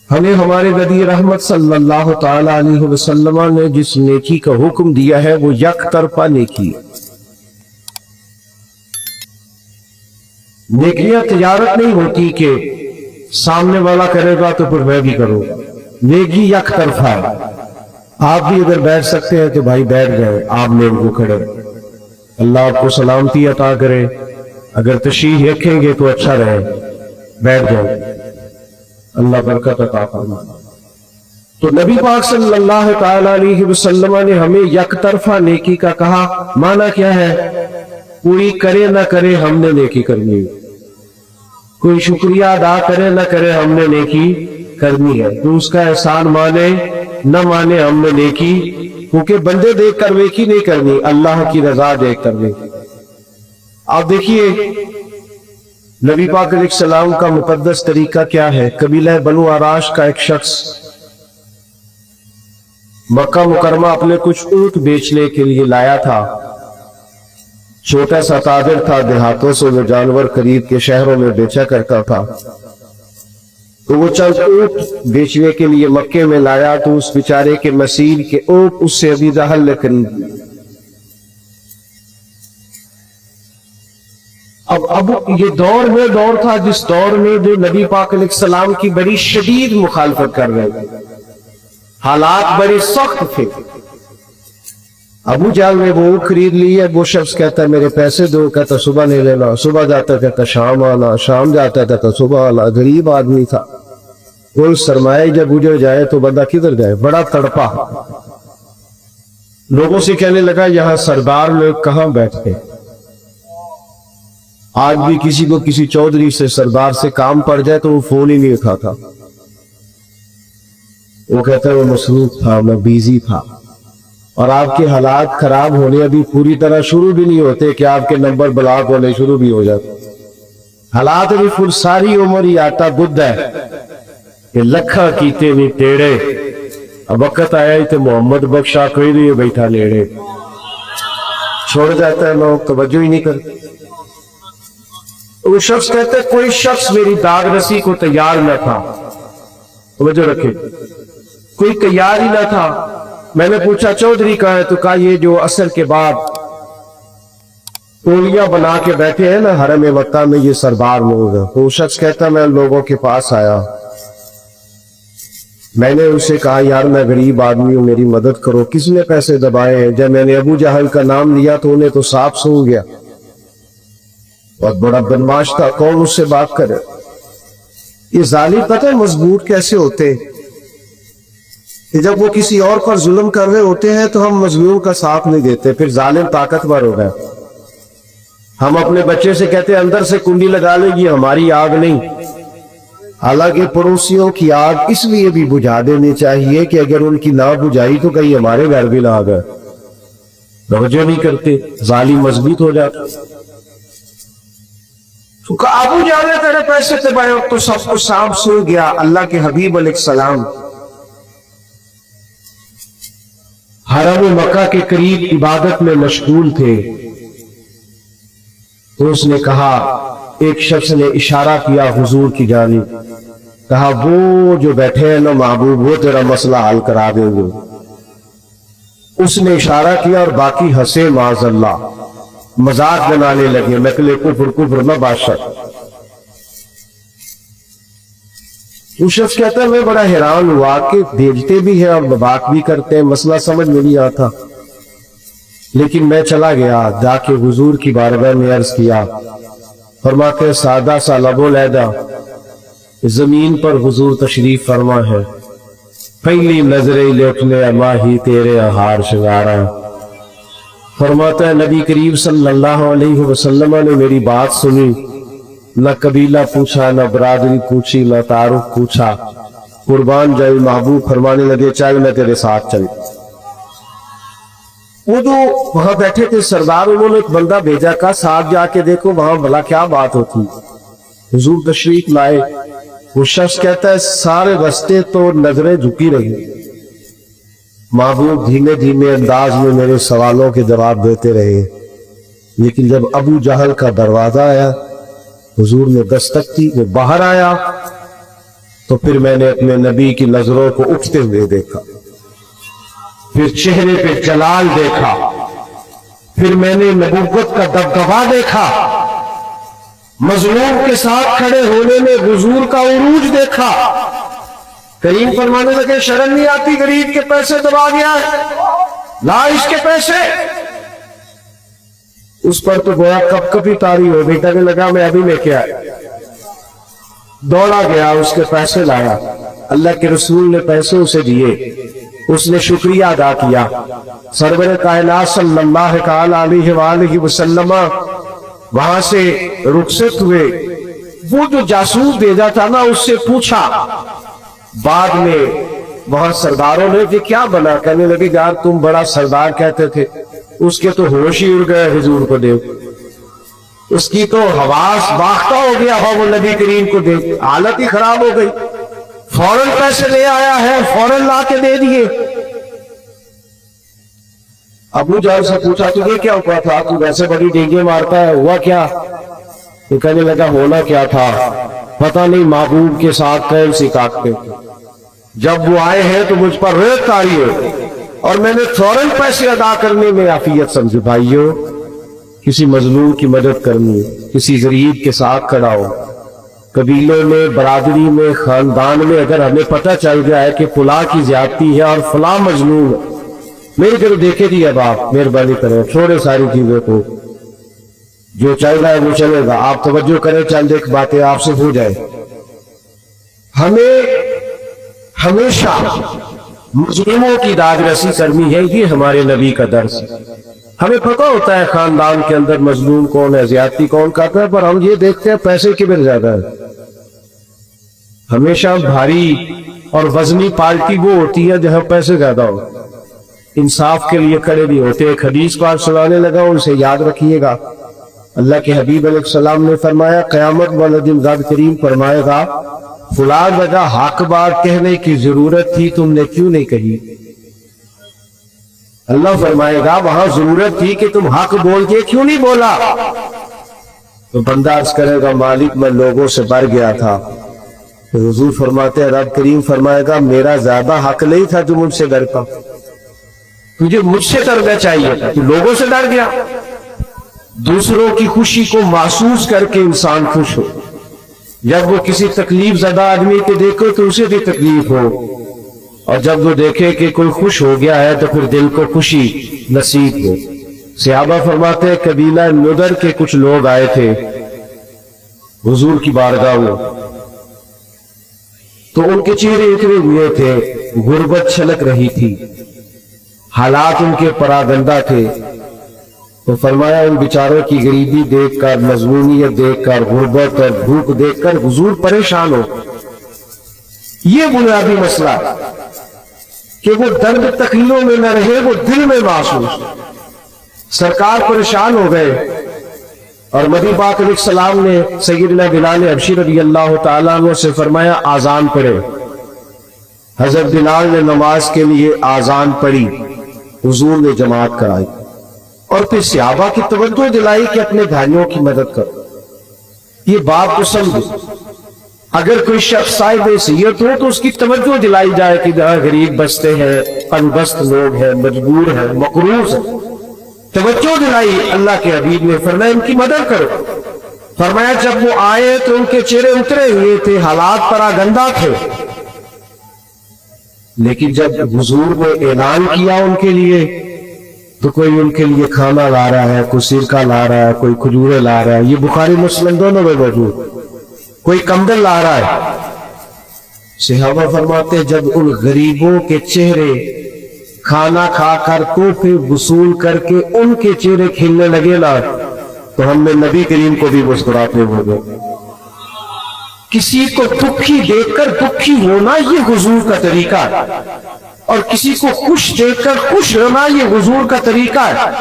ہمیں ہمارے نبی رحمت صلی اللہ تعالی علیہ وسلم نے جس نیکی کا حکم دیا ہے وہ یک طرفہ نیکی ہے۔ نیکیاں تجارت نہیں ہوتی کہ سامنے والا کرے گا تو پھر میں بھی کروں گا، نیکی یک طرفہ ہے۔ آپ بھی اگر بیٹھ سکتے ہیں تو بھائی بیٹھ گئے، آپ نے ان کو کھڑے، اللہ آپ کو سلامتی عطا کرے، اگر تشریف رکھیں گے تو اچھا رہے، بیٹھ جائیں، اللہ برکت عطا فرمائے۔ تو نبی پاک صلی اللہ تعالی علیہ وسلم نے ہمیں یک طرفہ نیکی کا کہا۔ معنی کیا ہے؟ کوئی کرے نہ کرے ہم نے نیکی کرنی ہے، کوئی شکریہ ادا کرے نہ کرے ہم نے نیکی کرنی ہے، تو اس کا احسان مانے نہ مانے ہم نے نیکی، کیونکہ بندے دیکھ کر نیکی نہیں کرنی، اللہ کی رضا دیکھ کر نیکی۔ آپ دیکھیے نبی پاک علیہ السلام کا مقدس طریقہ کیا ہے۔ قبیلہ بنو آراش کا ایک شخص مکہ مکرمہ اپنے کچھ اونٹ بیچنے کے لیے لایا تھا، چھوٹا سا تاجر تھا، دیہاتوں سے وہ جانور خرید کے شہروں میں بیچا کرتا تھا، تو وہ چند اونٹ بیچنے کے لیے مکے میں لایا تو اس بیچارے کے مسیر کے اونٹ اس سے ابھی جہل نے خرید لی۔ اب یہ دور تھا جس دور میں جو نبی پاک علیہ السلام کی بڑی شدید مخالفت کر رہے تھے، حالات بڑے سخت تھے۔ ابو جہل نے وہ خرید لی ہے، وہ شخص کہتا ہے میرے پیسے دو، کہتا صبح نہیں لینا، صبح جاتا کہتا شام آنا، شام جاتا کہتا صبح آنا۔ غریب آدمی تھا، کوئی سرمایہ جب گزر جائے تو بندہ کدھر جائے، بڑا تڑپا، لوگوں سے کہنے لگا یہاں سردار لوگ کہاں بیٹھتے، آج بھی کسی کو کسی چودھری سے سردار سے کام پڑ جائے تو وہ فون ہی نہیں اٹھاتا، وہ کہتا ہے وہ مصروف تھا، میں بیزی تھا۔ اور آپ کے حالات خراب ہونے ابھی پوری طرح شروع بھی نہیں ہوتے کہ آپ کے نمبر بلاک ہونے شروع بھی ہو جاتے، حالات ابھی پھر ساری عمر ہی آتا بدھ ہے کہ لکھا کیتے نہیں ٹیڑے، اب وقت آیا ہی تو محمد بخشا کوئی نہیں بیٹھا نیڑے، چھوڑ جاتا ہے، لوگ توجہ ہی نہیں کرتے۔ وہ شخص کہتا ہے کوئی شخص میری داغ رسی کو تیار نہ تھا، توجہ رکھے، کوئی تیار ہی نہ تھا۔ میں نے پوچھا چودھری کا ہے، تو کہا یہ جو عصر کے بعد ٹولیاں بنا کے بیٹھے ہیں نا حرم مکہ میں، یہ سردار لوگ ہیں۔ تو وہ شخص کہتا میں لوگوں کے پاس آیا، میں نے اسے کہا یار میں غریب آدمی ہوں، میری مدد کرو، کس نے پیسے دبائے ہیں؟ جب میں نے ابو جہل کا نام لیا تو انہیں تو صاف سو گیا، بہت بڑا بدماش تھا، کون اس سے بات کرے۔ یہ ظالم پتہ ہے مضبوط کیسے ہوتے کہ جب وہ کسی اور پر ظلم کر رہے ہوتے ہیں تو ہم مظلوم کا ساتھ نہیں دیتے، پھر ظالم طاقتور ہو گئے۔ ہم اپنے بچے سے کہتے ہیں اندر سے کنڈی لگا لے، یہ ہماری آگ نہیں، حالانکہ پڑوسیوں کی آگ اس لیے بھی بجھا دینی چاہیے کہ اگر ان کی نہ بجھائی تو کہیں ہمارے گھر بھی نہ آ گئے، توجہ نہیں کرتے، ظالم مضبوط ہو جاتا۔ تو کہا ابو جہل نے تیرے پیسے دبائے، تو سب کو سانپ سو گیا۔ اللہ کے حبیب علیہ السلام حرم مکہ کے قریب عبادت میں مشغول تھے، تو اس نے کہا، ایک شخص نے اشارہ کیا حضور کی جانب، کہا وہ جو بیٹھے ہیں نا محبوب، وہ تیرا مسئلہ حل کرا دیں گے۔ اس نے اشارہ کیا اور باقی ہنسے، معاذ اللہ، مذاق بنانے لگے، نقل کفر کفر نہ بادشاہ۔ وہ شخص کہتا ہے میں بڑا حیران ہوا کہ بھیجتے بھی ہیں اور بات بھی کرتے ہیں، مسئلہ سمجھ میں نہیں آتا، لیکن میں چلا گیا، جا کے حضور کی بارگاہ میں عرض کیا، فرماتے سادہ سا لبو لیدہ زمین پر حضور تشریف فرما ہے، پہلی نظریں لوٹنے ماہی تیرے ہار شنگارا۔ فرماتا ہے نبی کریم صلی اللہ علیہ وسلم نے میری بات سنی، نہ قبیلہ پوچھا، نہ برادری پوچھی، نہ تعارف پوچھا، قربان جائے محبوب فرمانے لگے چل میں تیرے ساتھ چل۔ وہ جو وہاں بیٹھے تھے سردار، انہوں نے ایک بندہ بھیجا، کہا ساتھ جا کے دیکھو وہاں بھلا کیا بات ہوتی۔ حضور تشریف لائے، وہ شخص کہتا ہے سارے رستے تو نظریں جھکی رہی، محبوب دھیمے دھیمے انداز میں میرے سوالوں کے جواب دیتے رہے، لیکن جب ابو جہل کا دروازہ آیا، حضور نے دستک دی، وہ باہر آیا तो फिर मैंने अपने नबी की नजरों को उठते हुए देखा, फिर चेहरे पे जलाल देखा, फिर मैंने नबूवत का दबदबा देखा, मजलूम के साथ खड़े होने में हुजूर का उरूज देखा। करीम फरमाने लगे शर्म नहीं आती, गरीब के पैसे दबा गया है, ला इसके पैसे। उस पर तो गोया कब कभी तारी हो गई, कहने लगा मैं अभी लेके आया, दौड़ा गया, उसके पैसे लाया, अल्लाह के रसूल ने पैसे उसे दिए, उसने शुक्रिया अदा किया। सरवर कायनात सल्लल्लाहु अलैहि वसल्लम वहां से रुखसत हुए। वो जो जासूस भेजा था ना, उससे पूछा बाद में वहां सरदारों ने कि क्या बना, कहने लगे यार तुम बड़ा सरदार कहते थे, उसके तो होश ही उड़ गए हुजूर को देख, उसकी तो हवास बाख्ता हो गया हो, वो नबी करीम को देख हालत ही खराब हो गई। फौरन पैसे ले आया है, फौरन ला के दे दिए। अबू जहल से पूछा तुझे क्या हुआ था, तू वैसे बड़ी डेंगे मारता है, हुआ क्या? तो कहने लगा होना क्या था, पता नहीं महबूब के साथ कैन सी काटते, जब वो आए हैं तो मुझ पर रेत तारी है और मैंने फौरन पैसे अदा करने में आफियत समझी। भाइयों, किसी मजलूम की मदद करनी, किसी गरीब के साथ खड़ा हो, कबीले में, बरादरी में, खानदान में अगर हमें पता चल गया है कि फुला की ज्यादती है और फुला मजलूम है, मेरी तरफ देखे दी, अब आप मेहरबानी करें, छोड़े सारी चीजों को, जो चल रहा है वो चलेगा, आप तवज्जो करें, चंद एक बातें आपसे हो जाए। हमें हमेशा मुस्लिमों की दादरसी करनी है, ये हमारे नबी का दर्स है। हमें पता होता है खानदान के अंदर मजलूम कौन है, ज्यादती कौन करता है, पर हम ये देखते हैं पैसे की बिल ज्यादा है। हमेशा भारी और वजनी पार्टी वो होती है जहां पैसे ज्यादा हो, इंसाफ के लिए खड़े नहीं होते। एक हदीस को आज सुनाने लगा, उनसे याद रखिएगा। अल्लाह के हबीब अलैहिस्सलाम ने फरमाया क़यामत वाले दिन रब करीम फरमाएगा फुला जगह हक बात कहने की जरूरत थी, तुमने क्यों नहीं कही? अल्लाह फरमाएगा वहां जरूरत थी कि तुम हक बोल के क्यों नहीं बोला? तो बंदा अर्ज करेगा मालिक मैं लोगों से बढ़ गया था। तो हुजूर फरमाते हैं, रब करीम फरमाएगा मेरा ज्यादा हक नहीं था जो मुझसे डरता, तुझे मुझसे डरना चाहिए था, तू लोगों से डर गया। दूसरों की खुशी को महसूस करके इंसान खुश हो, जब वो किसी तकलीफ ज़दा आदमी को देखो तो उसे भी तकलीफ हो, और जब वो देखे कि कोई खुश हो गया है तो फिर दिल को खुशी नसीब हो। सहाबा फरमाते हैं कबीला नुदर के कुछ लोग आए थे हुजूर की बारगाह में, तो उनके चेहरे उतरे हुए थे, गुर्बत छलक रही थी, हालात उनके परागंदा थे। तो फरमाया उन बेचारों की गरीबी देखकर, मजलूमियत देखकर, गुर्बत और भूख देखकर हुजूर परेशान हो। ये बुनियादी मसला कि वो दर्द तकलीफों में न रहे, वो दिल में महसूस। सरकार परेशान हो गए और नबी पाक अलैहिस्सलाम ने सय्यदना बिलाल हबशी रज़ियल्लाहु ताला अन्हु से फरमाया आजान पढ़े। हजरत बिलाल ने नमाज के लिए आजान पढ़ी, हुजूर ने जमात कराई और फिर सहाबा की तवज्जो दिलाई कि अपने भाइयों की मदद करो। ये बात को समझो, अगर कोई शख्स साहिब हैसियत हो तो उसकी तवज्जो दिलाई जाए कि जहां गरीब बचते हैं, अनबस्त लोग हैं, मजबूर हैं, मकरूज हैं, तवज्जो दिलाई। अल्लाह के हबीब ने फरमाया इनकी मदद करो। फरमाया जब वो आए तो उनके चेहरे उतरे हुए थे, हालात परागंदा थे, लेकिन जब हुजूर ने ऐलान किया उनके लिए तो कोई उनके लिए खाना ला रहा है, कोई सिरका ला रहा है, कोई खजूरें ला रहा है, ये बुखारी मुस्लिम दोनों में मौजूद, कोई कंबल ला रहा है। सहाबा फरमाते जब उन गरीबों के चेहरे खाना खाकर तोहफे वसूल करके उनके चेहरे खिलने लगे ना, तो हमने नबी करीम को भी मुस्कुराते हो गए। किसी को दुखी देखकर दुखी होना ये हुजूर का तरीका है, और किसी को खुश देखकर खुश होना ये हुजूर का तरीका है।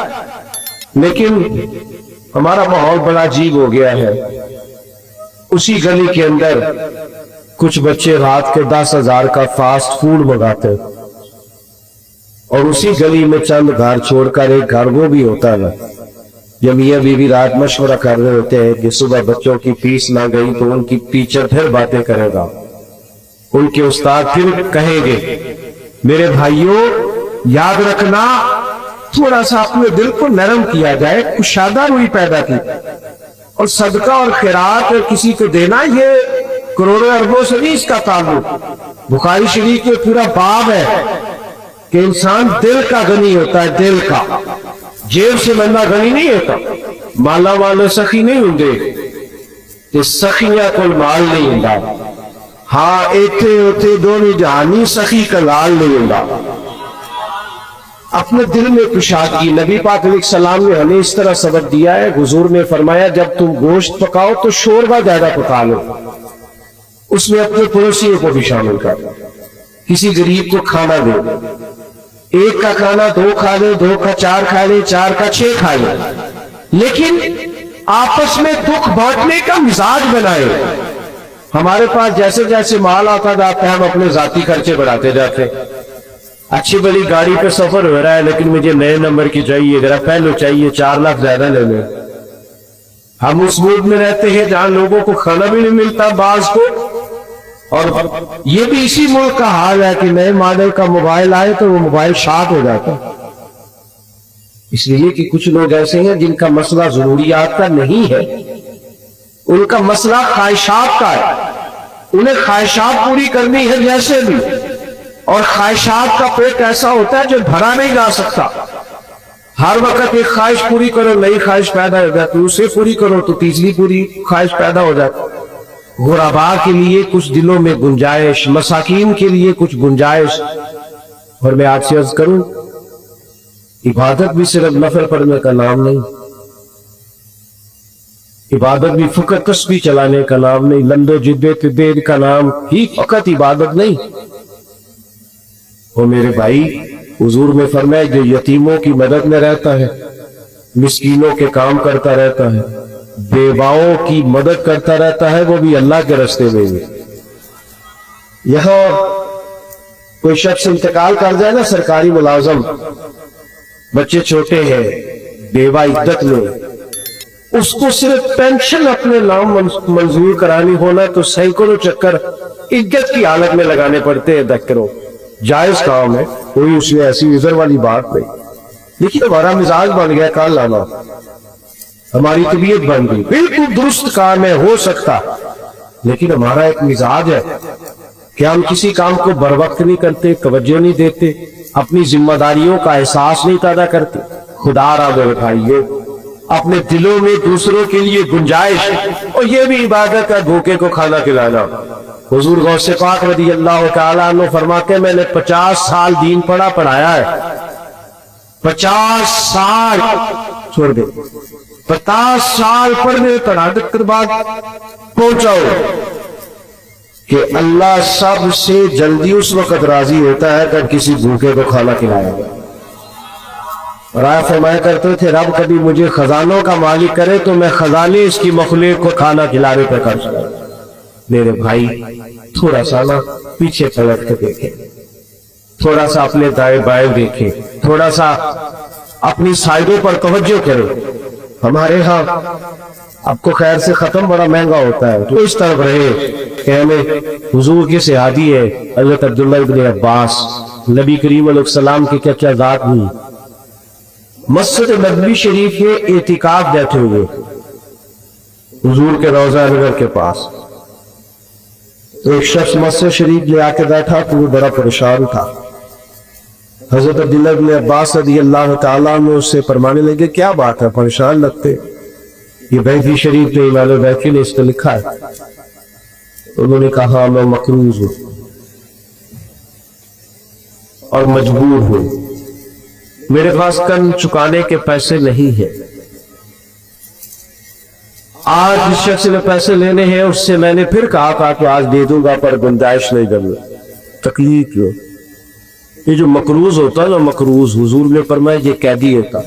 लेकिन हमारा माहौल बड़ा अजीब हो गया है। उसी गली के अंदर कुछ बच्चे रात के 10,000 का फास्ट फूड मंगाते हैं, और उसी गली में चंद घर छोड़कर एक घर वो भी होता है जब मियां बीवी रात मशवरा कर रहे होते हैं कि सुबह बच्चों की फीस ना गई तो उनकी टीचर फिर बातें करेगा, उनके उस्ताद फिर कहेंगे, मेरे भाइयों याद रखना, थोड़ा सा अपने दिल को नरम किया जाए, कुशादा रूई पैदा की, और सदका और खैरात किसी को देना ये करोड़ों अरबों से नहीं इसका ताल्लुक। बुखारी शरीफ में पूरा बाब है कि इंसान दिल का गनी होता है, दिल का, जेब से बंदा गनी नहीं होता। माला वाले सखी नहीं होंगे, ते सखियां कोई माल नहीं होता। हाँ इतने उथे दोनों जहानी सखी का लाल नहीं होता। अपने दिल में कुशादगी, नबी पाक अलैहिस्सलाम ने हमें इस तरह सबक दिया है। हुजूर ने फरमाया जब तुम गोश्त पकाओ तो शोरबा ज्यादा पका लो, उसमें अपने पड़ोसियों को भी शामिल कर, किसी गरीब को खाना दो, एक का खाना दो खा ले, दो का चार खा ले, चार का छह खा ले, लेकिन आपस में दुख बांटने का मिजाज बनाए। हमारे पास जैसे जैसे माल आता जाता है हम अपने जाती खर्चे बढ़ाते जाते हैं। अच्छी बड़ी गाड़ी पे सफर हो रहा है लेकिन मुझे नए नंबर की चाहिए, जरा पहले चाहिए, 4 लाख ज्यादा ले लो। हम उस मूड में रहते हैं जहां लोगों को खाना भी नहीं मिलता बाज को, और ये भी इसी मुल्क का हाल है कि नए मॉडल का मोबाइल आए तो वो मोबाइल शार्ट हो जाता है, इसलिए कि कुछ लोग ऐसे हैं जिनका मसला जरूरियात का नहीं है, उनका मसला ख्वाहिशात का है। उन्हें ख्वाहिशात पूरी करनी है जैसे भी, और ख्वाहिशात का पेट ऐसा होता है जो भरा नहीं जा सकता। हर वक्त एक ख्वाहिश पूरी करो, नई ख्वाहिश पैदा हो जाती, उसे पूरी करो तो तीसरी पूरी ख्वाहिश पैदा हो जाती। गुराबा के लिए कुछ दिलों में गुंजाइश, मसाकीन के लिए कुछ गुंजाइश। और मैं आपसे अर्ज करूं, इबादत भी सिर्फ नफल पढ़ने का नाम नहीं, इबादत भी फकत तस्बीह चलाने का नाम नहीं, लंदो जिद्दे तिद्दे का नाम ही फकत इबादत नहीं। वो मेरे भाई, हुजूर ने फरमाया जो यतीमों की मदद में रहता है, मिस्कीनों के काम करता रहता है, बेवाओं की मदद करता रहता है, वो भी अल्लाह के रास्ते में ही। यहां कोई शख्स इंतकाल कर जाए ना, सरकारी मुलाजम, बच्चे छोटे हैं, बेवा इद्दत में, उसको सिर्फ पेंशन अपने नाम मंजूर करानी होना तो सैकड़ों चक्कर इज्जत की हालत में लगाने पड़ते हैं। करो जायज काम है, कोई उसमें ऐसी इज्जत वाली बात नहीं, लेकिन हमारा मिजाज बन गया काल लाना, हमारी तबीयत बन गई। बिल्कुल दुरुस्त काम है, हो सकता, लेकिन हमारा एक मिजाज है कि हम किसी काम को बर वक्त नहीं करते, तवज्जो नहीं देते, अपनी जिम्मेदारियों का एहसास नहीं पैदा करते। खुदा रा मेरे भाइयों, अपने दिलों में दूसरों के लिए गुंजाइश, और ये भी इबादत है भूखे को खाना खिलाना। हुजूर गौसे पाक रज़ी अल्लाह तआला अन्हु फरमाते, मैंने 50 साल दीन पढ़ाया है, 50 साल छोड़ दे, 50 साल पढ़ने पढ़ाने के बाद पहुंचाओ कि अल्लाह सबसे जल्दी उस वक्त राजी होता है जब किसी भूखे को खाना खिलाया। राय फरमाया करते थे, रब कभी मुझे खजानों का मालिक करे तो मैं खजाने इसकी मखलूक को खाना खिलाने पर खर्च करूं। मेरे भाई, थोड़ा सा ना पीछे पलट के देखें, थोड़ा सा अपने दाएं बाएं देखें, थोड़ा सा अपनी साइडों पर तवज्जो करें। हमारे यहाँ आपको खैर से खत्म बड़ा महंगा होता है, तो इस तरफ रहे कि हमें हुजूर की सहादी है हज़रत अब्दुल्लाह इब्न अब्बास, नबी करीम अलैहि सलाम की क्या जात हुई, मस्जिद नबवी शरीफ में एतिकाफ बैठे हुए हुजूर के रोजा नगर के पास। तो एक शख्स मस्जिद शरीफ ले आके बैठा तो वो बड़ा परेशान था। हजरत अब्दुल्लाह इब्न अब्बास रज़ी अल्लाह तआला अन्हु उससे फरमाने लगे, क्या बात है, परेशान लगते? ये बैठी शरीफ में इमाम बैठी ने इसको लिखा है। उन्होंने कहा, मैं मकरूज हूं और मजबूर हूं, मेरे पास कर्ज चुकाने के पैसे नहीं है। आज जिस शख्स ने पैसे लेने हैं उससे मैंने फिर कहा कि आज दे दूंगा, पर गुंजाइश नहीं करना, तकलीफ क्यों? ये जो मकरूज होता है ना, मकरूज, हुजूर ने फरमाया ये कैदी होता,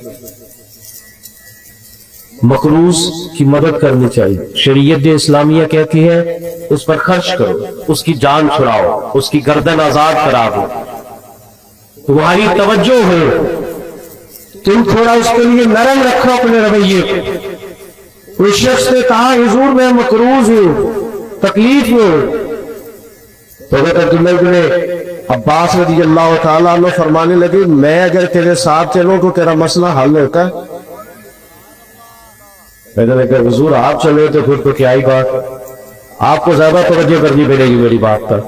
मकरूज की मदद करनी चाहिए। शरीयत इस्लामिया कहती है उस पर खर्च करो, उसकी जान छुड़ाओ, उसकी गर्दन आजाद करा दो, तुम्हारी तवज्जो हो, तुम थोड़ा उसके लिए नरम रखो अपने रवैये। उस शख्स ने कहा, हुजूर मैं मकरूज हूं, तकलीफ हूं, تو حضرت عبداللہ ابن عباس رضی اللہ تعالیٰ عنہ فرمانے لگے میں اگر تیرے ساتھ چلوں تو تیرا مسئلہ حل ہوتا ہے؟ میں نے کہا حضور آپ چلے تو پھر تو کیا ہی بات، آپ کو زیادہ توجہ کرنی پڑے گی میری بات پر۔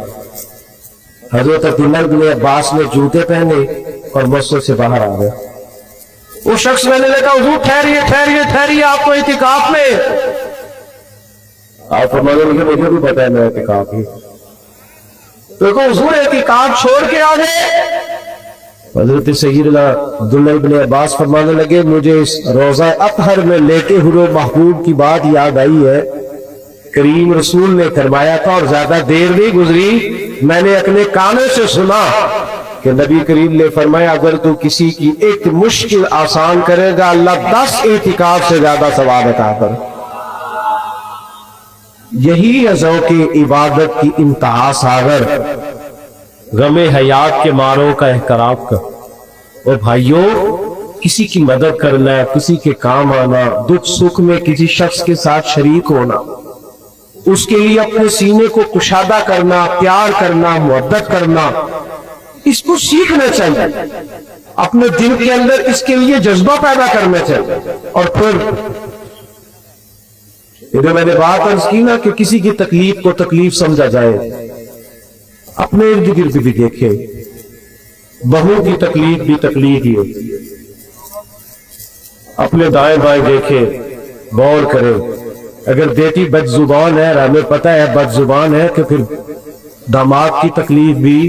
حضرت عبداللہ ابن عباس نے جوتے پہنے اور مسجد سے باہر آ گئے۔ وہ شخص میں نے کہا حضور ٹھہریے ٹھہریے ٹھہریے، آپ تو اعتکاف میں۔ آپ فرمانے لگے مجھے بھی پتا ہے میں اعتکاف ہی۔ تو حضور اعتکاف چھوڑ کے آ گئے۔ حضرت سیدنا عبداللہ ابن عباس فرمانے لگے مجھے اس روضہ اطہر میں لیٹے ہوئے محبوب کی بات یاد آئی ہے، کریم رسول نے فرمایا تھا اور زیادہ دیر نہیں گزری میں نے اپنے کانوں سے سنا کہ نبی کریم نے فرمایا اگر تو کسی کی ایک مشکل آسان کرے گا اللہ 10 اعتکاف سے زیادہ ثواب عطا کر۔ یہی ہے ذوق عبادت کی انتہا ساغر، غم حیات کے ماروں کا احترام کر۔ اور بھائیوں کسی کی مدد کرنا، کسی کے کام آنا، دکھ سکھ میں کسی شخص کے ساتھ شریک ہونا، اس کے لیے اپنے سینے کو کشادہ کرنا، پیار کرنا، محبت کرنا، اس کو سیکھنا چاہیے، اپنے دل کے اندر اس کے لیے جذبہ پیدا کرنا چاہیے۔ اور پھر ادھر میں نے بات عرض کی نا کہ کسی کی تکلیف کو تکلیف سمجھا جائے، اپنے ارد گرد بھی دیکھے، بہو کی تکلیف بھی تکلیف ہی ہوتی ہے، اپنے دائیں بائیں دیکھے، غور کرے۔ اگر بیٹی بد زبان ہے، ہمیں پتہ ہے بد زبان ہے، کہ پھر داماد کی تکلیف بھی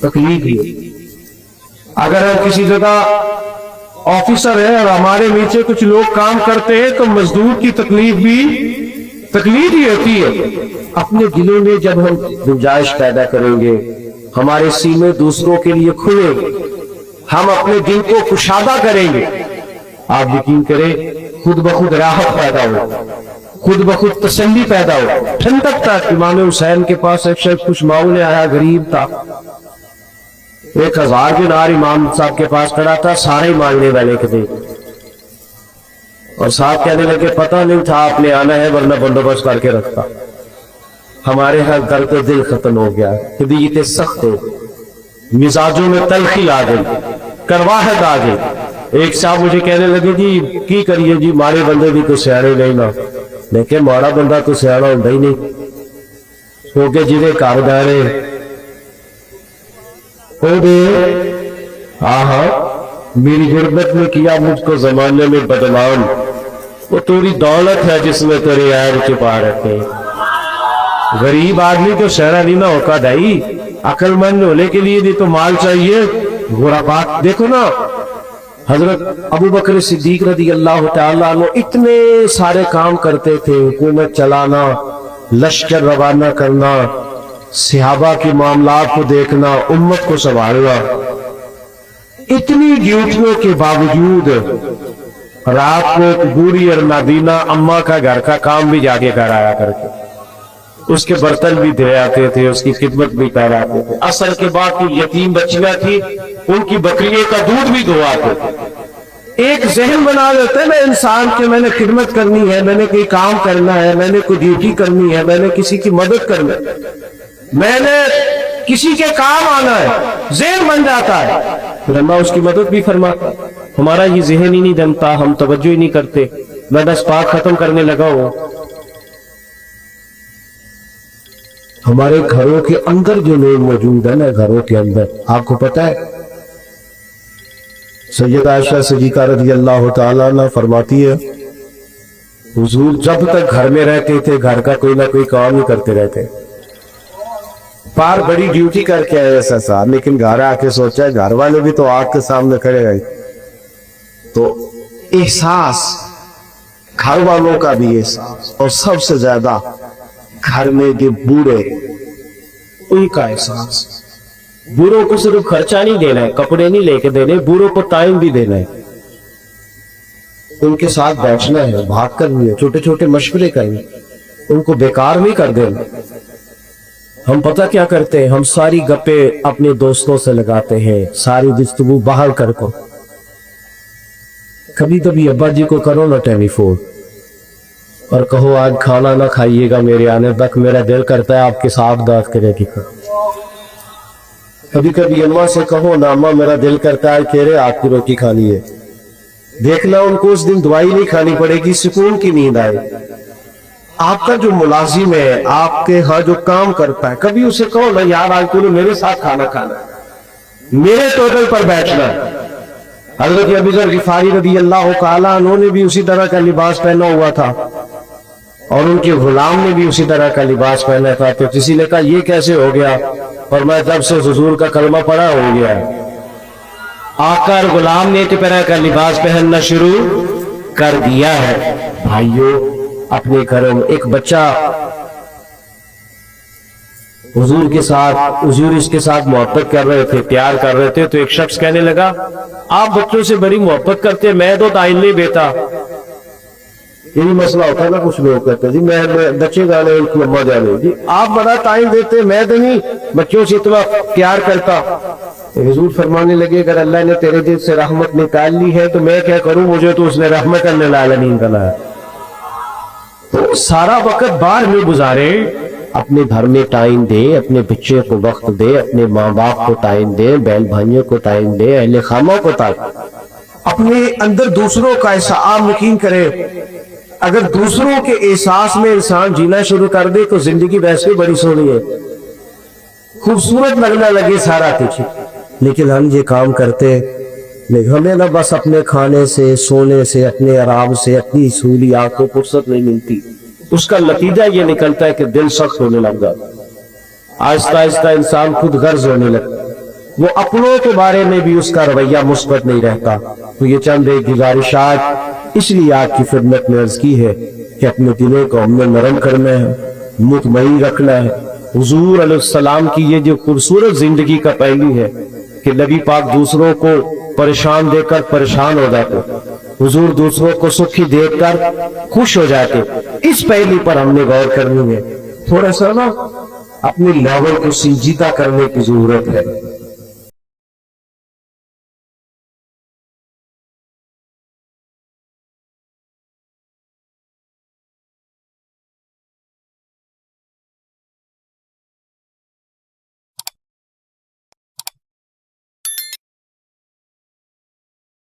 تکلیف ہی ہے۔ اگر ہم کسی جگہ آفیسر ہے اور ہمارے نیچے کچھ لوگ کام کرتے ہیں تو مزدور کی تکلیف بھی تکلیف ہی ہوتی ہے۔ اپنے دلوں میں جب ہم گنجائش پیدا کریں گے، ہمارے سینے دوسروں کے لیے کھلیں گے، ہم اپنے دل کو کشادہ کریں گے، آپ یقین کریں خود بخود راحت پیدا ہو، خود بخود تسلی پیدا ہو، ٹھنڈک تھا۔ امام حسین کے پاس ایک شخص کچھ مانگنے آیا، غریب تھا، 1000 دینار امام صاحب کے پاس کھڑا تھا، سارے مانگنے والے کے دے، اور صاحب کہنے لگے پتہ نہیں تھا آپ نے آنا ہے ورنہ بندوبست کر کے رکھتا۔ ہمارے ہاں درد دل ختم ہو گیا، طبیعتیں سخت ہو، مزاجوں میں تلخی آ گئی، کرواہٹ آ گئی۔ ایک صاحب مجھے کہنے لگے جی کی کریے جی مارے بندے بھی تو سیانے نہیں نا، لیکن مارا بندہ تو سیانا ہوتا ہی نہیں، کیونکہ جنہیں کاردار آہا میری غربت میں کیا مجھ کو زمانے میں بدنام، وہ تیری دولت ہے جس میں تیرے عیب چھپا رکھے۔ غریب آدمی تو شہرہ نہیں نہ ہوگا ڈائی، عقل مند ہونے کے لیے بھی تو مال چاہیے۔ غربات دیکھو نا، حضرت ابو بکر صدیق رضی اللہ تعالیٰ عنہ اتنے سارے کام کرتے تھے، حکومت چلانا، لشکر روانہ کرنا، صحابہ کے معاملات کو دیکھنا، امت کو سنبھالنا، اتنی ڈیوٹیوں کے باوجود رات کو بوڑھی اور نادینہ اماں کا گھر کا کام بھی جا کے کرایا کر کے، اس کے برتن بھی دے آتے تھے، اس کی خدمت بھی کراتے تھے۔ عصر کے بعد کی یتیم بچیاں تھی، ان کی بکریوں کا دودھ بھی دھواتے تھے۔ ایک ذہن بنا لیتے میں انسان کے میں نے خدمت کرنی ہے، میں نے کوئی کام کرنا ہے، میں نے کوئی ڈیوٹی کرنی ہے، میں نے کسی کی مدد کرنا ہے، میں نے کسی کے کام آنا ہے، ذہن بن جاتا ہے، پھر اللہ اس کی مدد بھی فرماتا۔ ہمارا یہ ذہن ہی نہیں جمتا، ہم توجہ ہی نہیں کرتے، میں بس بات ختم کرنے لگا ہوں۔ ہمارے گھروں کے اندر جو لوگ موجود ہیں نا، گھروں کے اندر آپ کو پتا ہے سیدہ عائشہ صدیقہ رضی اللہ تعالیٰ عنہ فرماتی ہے حضور جب تک گھر میں رہتے تھے گھر کا کوئی نہ کوئی کام ہی کرتے رہتے، پار بڑی ڈیوٹی کر کے آئے ایسا صاحب، لیکن گھر آ کے سوچا ہے گھر والے بھی تو آگ کے سامنے کھڑے گئے، تو احساس گھر والوں کا بھی احساس، اور سب سے زیادہ گھر میں جو بوڑھے ان کا احساس۔ بوڑھوں کو صرف خرچہ نہیں دینا ہے، کپڑے نہیں لے کے دینے، بوڑھوں کو ٹائم بھی دینا ہے، ان کے ساتھ بیٹھنا ہے، بات کرنی ہے، چھوٹے چھوٹے مشورے کرنے، ان کو بیکار نہیں کر دینا۔ ہم پتہ کیا کرتے ہیں، ہم ساری گپے اپنے دوستوں سے لگاتے ہیں، ساری گفتگو باہر کر کو، کبھی کبھی ابا جی کو کرو نا ٹیلی فون اور کہو آج کھانا نہ کھائیے گا میرے آنے تک، میرا دل کرتا ہے آپ کے ساتھ بات کرے گی۔ कभी कभी अम्मा से कहो ना, अम्मा मेरा दिल करता है कह रहे आपकी रोटी खानी है, देखना उनको उस दिन दवाई नहीं खानी पड़ेगी, सुकून की नींद आए। आपका जो मुलाजिम है, आपके यहाँ जो काम करता है, कभी उसे कहो ना यार आज तूने मेरे साथ खाना खाना, मेरे टेबल पर बैठना। हजरत अबू ज़र ग़िफ़ारी रज़ी अल्लाह ताला उन्होंने भी उसी तरह का लिबास पहना हुआ था और उनके गुलाम ने भी उसी तरह का लिबास पहना था। तो किसी ने कहा ये कैसे हो गया, और मैं जब से हुजूर का कलमा पढ़ा हो गया। आका और गुलाम ने एक तरह का लिबास पहनना शुरू कर दिया है। भाइयों, अपने घरों में एक बच्चा हुजूर के साथ, हुजूर इसके साथ मोहब्बत कर रहे थे, प्यार कर रहे थे, तो एक शख्स कहने लगा आप बच्चों से बड़ी मोहब्बत करते, मैं तो टाइम नहीं देता। यही मसला होता है ना, कुछ लोग कहते जी मैं बच्चे जाने उनकी अम्मा जाने, जी आप बड़ा टाइम देते, मैं तो नहीं बच्चों से इतना प्यार करता। हुजूर फरमाने लगे अगर अल्लाह ने तेरे दिल से रहमत निकाल ली है तो मैं क्या करूं, मुझे तो उसने रहमत नहीं बनाया। तो सारा वक्त बाहर में गुजारे, अपने घर में टाइम दे, अपने बच्चे को वक्त दे, अपने माँ बाप को टाइम दे, बहन भाइयों को टाइम दे, अहले खामा को टाइम, अपने अंदर दूसरों का एहसास यकीन करे। अगर दूसरों के एहसास में इंसान जीना शुरू कर दे तो जिंदगी वैसे बड़ी सोहनी है, खूबसूरत लगने लगे सारा कुछ। लेकिन हम ये काम करते, लेकिन हमें ना बस अपने खाने से, सोने से, अपने आराम से, अपनी सहूलियात को फुर्सत नहीं मिलती। उसका नतीजा ये निकलता है कि दिल सख्त होने लग जाता, आहिस्ता आहिस्ता इंसान खुद गर्ज होने लगता, वो अपनों के बारे में भी उसका रवैया मुस्बत नहीं रहता। तो ये चंद एक गुजारिशात इसलिए आपकी खिदमत में अर्ज की है कि अपने दिलों को हमने नरम करना है, मुतमईन रखना है। हुजूर अलैहिस्सलाम की ये जो खूबसूरत जिंदगी का पहलू है कि नबी पाक दूसरों को परेशान देखकर परेशान हो जाते, हुजूर दूसरों को सुखी देखकर खुश हो जाते, इस पहलू पर हमने गौर करनी है। थोड़ा सा ना अपने लेवल को संजीदा करने की जरूरत है।